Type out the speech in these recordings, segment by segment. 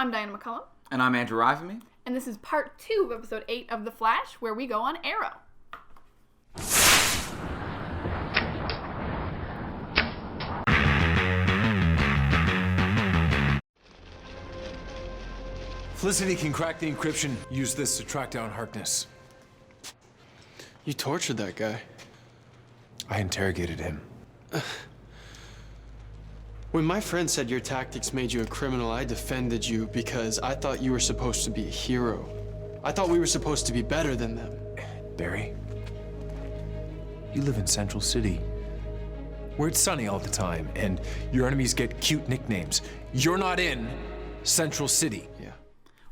I'm Diana McCullum. And I'm Andrew Rivamy. And this is part 2 of episode 8 of The Flash, where we go on Arrow. Felicity can crack the encryption. Use this to track down Harkness. You tortured that guy. I interrogated him. When my friend said your tactics made you a criminal, I defended you because I thought you were supposed to be a hero. I thought we were supposed to be better than them. Barry, you live in Central City, where it's sunny all the time, and your enemies get cute nicknames. You're not in Central City. Yeah.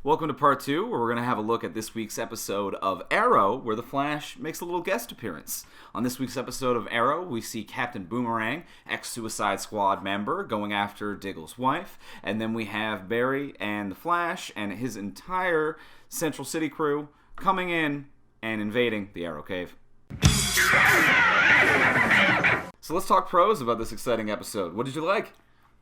Welcome to part 2, where we're going to have a look at this week's episode of Arrow, where the Flash makes a little guest appearance. On this week's episode of Arrow, we see Captain Boomerang, ex-Suicide Squad member, going after Diggle's wife, and then we have Barry and the Flash and his entire Central City crew coming in and invading the Arrow Cave. So let's talk pros about this exciting episode. What did you like?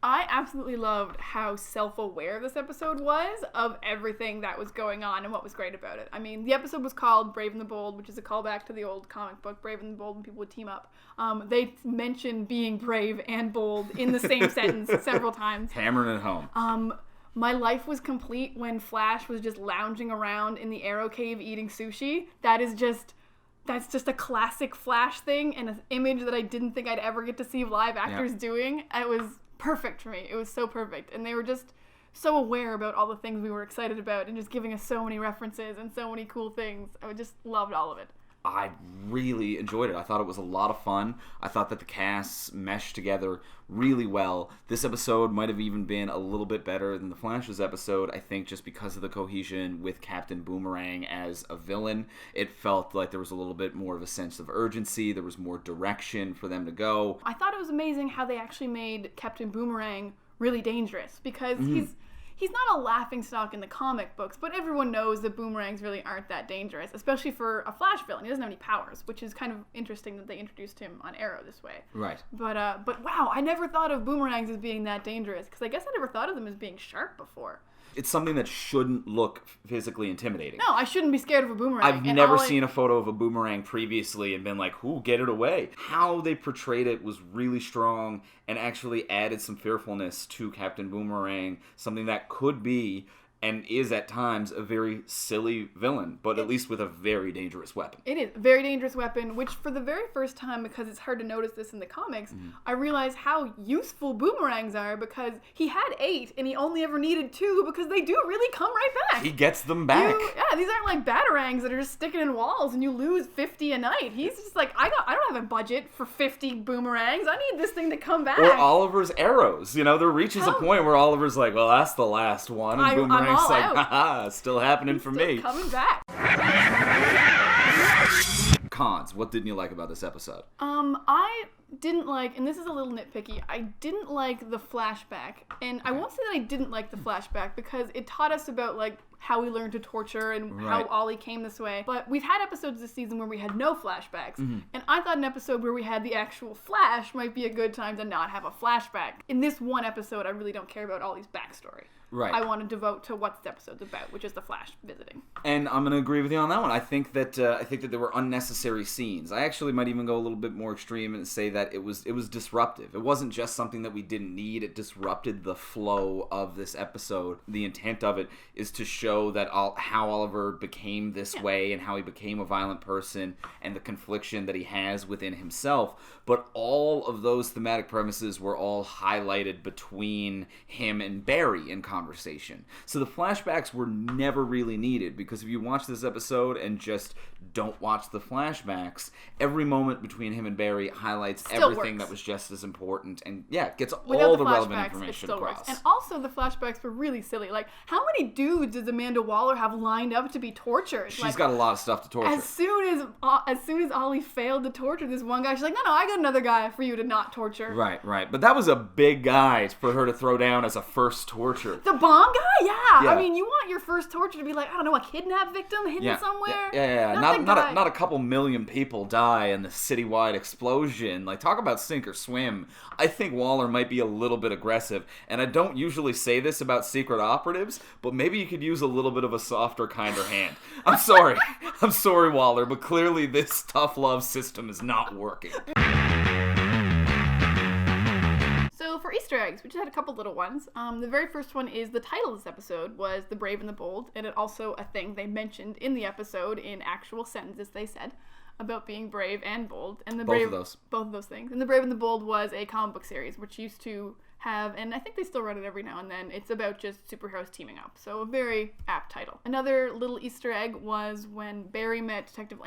I absolutely loved how self-aware this episode was of everything that was going on and what was great about it. I mean, the episode was called Brave and the Bold, which is a callback to the old comic book, Brave and the Bold, when people would team up. They mentioned being brave and bold in the same sentence several times. Hammering it home. My life was complete when Flash was just lounging around in the Arrow Cave eating sushi. That's just a classic Flash thing and an image that I didn't think I'd ever get to see live actors doing. It was perfect for me. It was so perfect. And they were just so aware about all the things we were excited about and just giving us so many references and so many cool things. I just loved all of it. I really enjoyed it. I thought it was a lot of fun. I thought that the casts meshed together really well. This episode might have even been a little bit better than the Flash's episode, I think, just because of the cohesion with Captain Boomerang as a villain. It felt like there was a little bit more of a sense of urgency. There was more direction for them to go. I thought it was amazing how they actually made Captain Boomerang really dangerous because he's not a laughingstock in the comic books, but everyone knows that boomerangs really aren't that dangerous, especially for a Flash villain. He doesn't have any powers, which is kind of interesting that they introduced him on Arrow this way. Right. But wow, I never thought of boomerangs as being that dangerous, because I guess I never thought of them as being sharp before. It's something that shouldn't look physically intimidating. No, I shouldn't be scared of a boomerang. I've never seen a photo of a boomerang previously and been like, ooh, get it away. How they portrayed it was really strong and actually added some fearfulness to Captain Boomerang, something that could be and is at times a very silly villain, but at least with a very dangerous weapon. It is a very dangerous weapon, which for the very first time, because it's hard to notice this in the comics, I realized how useful boomerangs are, because he had 8 and he only ever needed 2 because they do really come right back. He gets them back. These aren't like batarangs that are just sticking in walls and you lose 50 a night. He's just like, I don't have a budget for 50 boomerangs. I need this thing to come back. Or Oliver's arrows. You know, there reaches a point where Oliver's like, well, that's the last one. And Boomerang's like, haha, still happening for me. Coming back. Cons. What didn't you like about this episode? I didn't like, and this is a little nitpicky, I didn't like the flashback. And I won't say that I didn't like the flashback because it taught us about, like, how we learned to torture and how Ollie came this way. But we've had episodes this season where we had no flashbacks. And I thought an episode where we had the actual Flash might be a good time to not have a flashback. In this one episode, I really don't care about Ollie's backstory. Right. I want to devote to what the episode's about, which is the Flash visiting. And I'm going to agree with you on that one. I think that there were unnecessary scenes. I actually might even go a little bit more extreme and say that it was disruptive. It wasn't just something that we didn't need. It disrupted the flow of this episode. The intent of it is to show that how Oliver became this way and how he became a violent person and the confliction that he has within himself. But all of those thematic premises were all highlighted between him and Barry in conversation. So the flashbacks were never really needed, because if you watch this episode and just don't watch the flashbacks, every moment between him and Barry highlights everything that was just as important, and gets all the relevant information across. And also the flashbacks were really silly. Like, how many dudes does Amanda Waller have lined up to be tortured? She's got a lot of stuff to torture. As soon as Ollie failed to torture this one guy, she's like, no, I got another guy for you to not torture. Right. But that was a big guy for her to throw down as a first torture. The bomb guy? Yeah. Yeah. I mean, you want your first torture to be like, I don't know, a kidnap victim hidden somewhere? Yeah. Not Not a couple million people die in the citywide explosion. Like, talk about sink or swim. I think Waller might be a little bit aggressive, and I don't usually say this about secret operatives, but maybe you could use a little bit of a softer, kinder hand. I'm sorry. I'm sorry, Waller, but clearly this tough love system is not working. So for Easter eggs, we just had a couple little ones. The very first one is the title of this episode was The Brave and the Bold, and it also a thing they mentioned in the episode in actual sentences they said about being brave and bold. And the Both of those. Both of those things. And The Brave and the Bold was a comic book series which used to have, and I think they still run it every now and then, it's about just superheroes teaming up. So a very apt title. Another little Easter egg was when Barry met Detective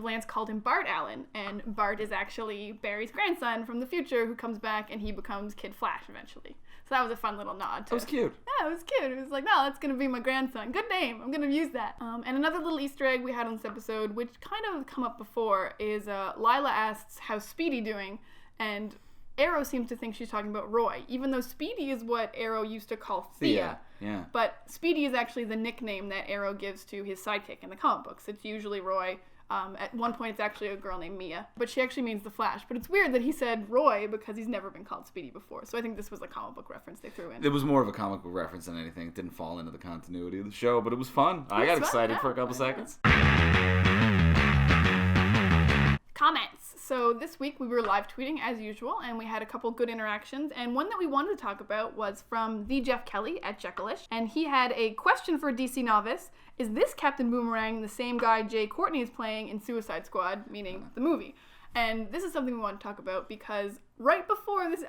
Lance called him Bart Allen, and Bart is actually Barry's grandson from the future who comes back and he becomes Kid Flash eventually. So that was a fun little nod. That was cute. Yeah, it was cute. It was like, no, that's going to be my grandson. Good name. I'm going to use that. And another little Easter egg we had on this episode, which kind of come up before, is Lila asks, how's Speedy doing? And Arrow seems to think she's talking about Roy, even though Speedy is what Arrow used to call Thea. Yeah. But Speedy is actually the nickname that Arrow gives to his sidekick in the comic books. It's usually Roy. At one point, it's actually a girl named Mia, but she actually means the Flash. But it's weird that he said Roy because he's never been called Speedy before. So I think this was a comic book reference they threw in. It was more of a comic book reference than anything. It didn't fall into the continuity of the show, but it was fun. I got excited for a couple seconds. Comments. So this week we were live tweeting as usual, and we had a couple good interactions. And one that we wanted to talk about was from the Jeff Kelly at Jekylish, and he had a question for a DC novice. Is this Captain Boomerang the same guy Jay Courtney is playing in Suicide Squad, meaning the movie? And this is something we want to talk about because right before this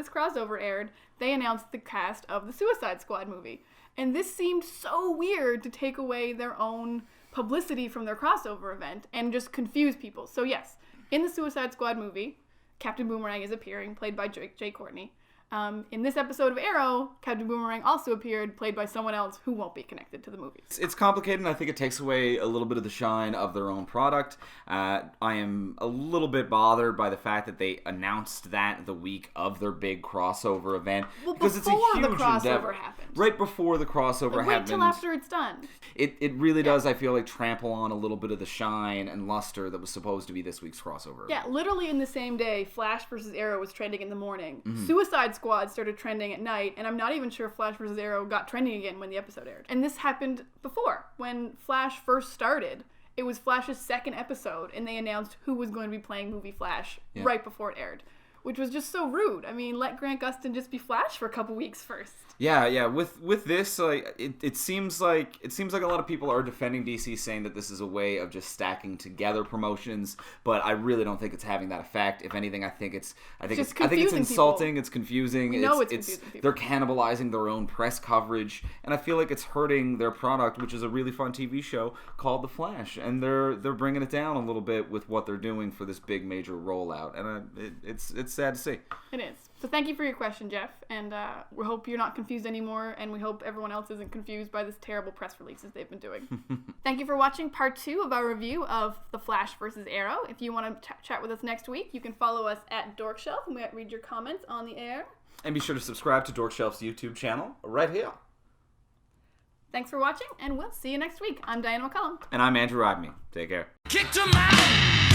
crossover aired, they announced the cast of the Suicide Squad movie. And this seemed so weird to take away their own publicity from their crossover event and just confuse people. So yes, in the Suicide Squad movie, Captain Boomerang is appearing, played by Jay Courtney. In this episode of Arrow, Captain Boomerang also appeared, played by someone else who won't be connected to the movie. It's complicated, and I think it takes away a little bit of the shine of their own product. I am a little bit bothered by the fact that they announced that the week of their big crossover event. Well, because it's a before huge the crossover endeavor. happened. Right before the crossover Like, happened. wait till after it's done. It really does, I feel like, trample on a little bit of the shine and luster that was supposed to be this week's crossover. Yeah, literally in the same day, Flash vs. Arrow was trending in the morning. Mm-hmm. Suicide Squad started trending at night, and I'm not even sure Flash vs. Arrow got trending again when the episode aired. And this happened before. When Flash first started, it was Flash's second episode, and they announced who was going to be playing movie Flash right before it aired. Which was just so rude. I mean, let Grant Gustin just be Flash for a couple weeks first. Yeah. With this, like, it seems like a lot of people are defending DC, saying that this is a way of just stacking together promotions. But I really don't think it's having that effect. If anything, I think it's insulting. People. It's confusing. It's confusing people. They're cannibalizing their own press coverage, and I feel like it's hurting their product, which is a really fun TV show called The Flash. And they're bringing it down a little bit with what they're doing for this big major rollout, and it's sad to see. It is. So thank you for your question, Jeff, and we hope you're not confused anymore, and we hope everyone else isn't confused by this terrible press releases they've been doing. Thank you for watching part 2 of our review of The Flash vs. Arrow. If you want to chat with us next week, you can follow us at Dorkshelf, and we might read your comments on the air. And be sure to subscribe to Dorkshelf's YouTube channel right here. Thanks for watching, and we'll see you next week. I'm Diana McCullum. And I'm Andrew Rodney. Take care. Kicked him out.